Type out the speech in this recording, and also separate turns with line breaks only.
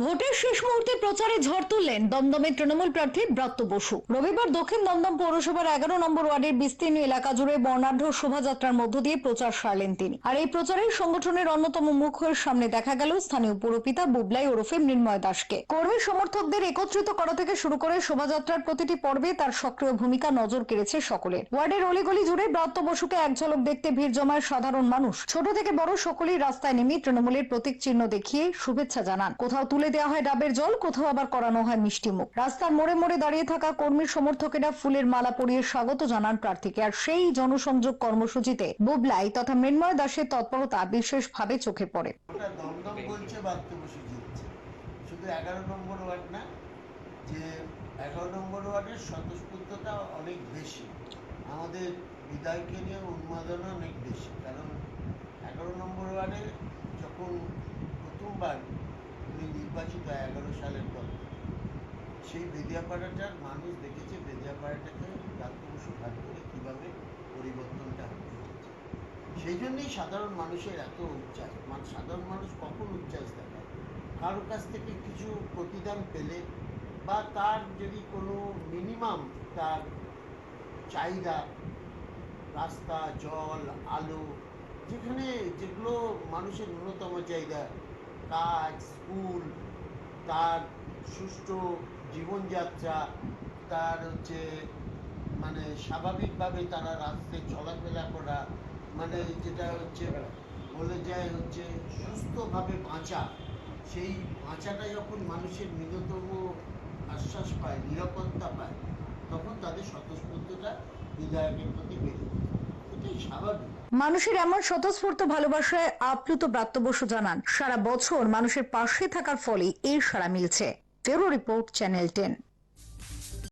ভোটের শেষ মুহূর্তে প্রচারে ঝড় তুললেন দমদমের তৃণমূল প্রার্থী ব্রাত্য বসু। রবিবার দক্ষিণ দমদম পৌরসভার 11 নম্বর ওয়ার্ডের বিস্তীর্ণ এলাকা জুড়ে বর্ণাঢ্য শোভাযাত্রার মধ্য দিয়ে প্রচার সারলেন তিনি। আর এই প্রচারে সংগঠনের অন্যতম মুখের সামনে দেখা গেল স্থানীয় পুরপিতা বুবলাই ওরফে মৃন্ময় দাসকে। কর্মী সমর্থকদের একত্রিত করা থেকে শুরু করে শোভাযাত্রার প্রতিটি পর্বে তার সক্রিয় ভূমিকা নজর কেড়েছে সকলের। ওয়ার্ডের অলিগলি জুড়ে ব্রাত্য বসুকে এক ঝলক দেখতে ভিড় জমায় সাধারণ মানুষ। ছোট থেকে বড় সকলেই রাস্তায় নেমে তৃণমূলের প্রতীক চিহ্ন দেখিয়ে শুভেচ্ছা জানান। কোথাও তুলে দেওয়া হয় ডাবের জল, কোথাও আবার করানো হয় মিষ্টি মুখ। রাস্তার মোড়ে মোড়ে দাঁড়িয়ে থাকা কর্মী সমর্থকেরা ফুলের মালা পরিয়ে স্বাগত জানান প্রার্থীকে। আর সেই জনসংযোগ কর্মসূচিতে বুবলাই তথা মৃন্ময় দাসের তৎপরতা বিশেষভাবে চোখে পড়ে।
দমদম বলছে ব্রাত্য বসু জিতছে, শুধু 11 নম্বর ওয়ার্ড না, যে 11 নম্বর ওয়ার্ডের স্বতঃস্ফূর্ততা অনেক বেশি, আমাদের বিধায়ককে নিয়ে উন্মাদনা অনেক বেশি। কারণ 11 নম্বর ওয়ার্ডে যখন প্রথমবার উনি নির্বাচিত 11 সালের পর, সেই বেদিয়াপাড়াটার মানুষ দেখেছে বেদিয়াপাড়াটাকে ব্রাত্য বসু ঘাট করে কীভাবে পরিবর্তনটা হচ্ছে। সেই জন্যই সাধারণ মানুষের এত উচ্ছ্বাস। সাধারণ মানুষ কখন উচ্ছ্বাস দেখায়? কারোর কাছ থেকে কিছু প্রতিদান পেলে বা তার যদি কোনো মিনিমাম তার চাহিদা, রাস্তা, জল, আলো, যেখানে যেগুলো মানুষের ন্যূনতম চাহিদা, কাজ, স্কুল, তার সুষ্ঠু জীবনযাত্রা, তার মানে স্বাভাবিকভাবে তারা রাস্তায় চলাফেরা করা, মানে যেটা বলে যায় সুস্থভাবে বাঁচা, সেই বাঁচাটা যখন মানুষের ন্যূনতম আশ্বাস পায়, নিরাপত্তা পায়, তখন তাদের স্বতঃস্ফূর্ততা বিধায়কের প্রতি বেড়ে যায়। এটাই স্বাভাবিক।
মানুষের এমন স্বতঃস্ফূর্ত ভালোবাসায় আপ্লুত ব্রাত্য বসু জানান, সারা বছর মানুষের পাশে থাকার ফলে এই সাড়া মিলছে। Bureau report, channel 10।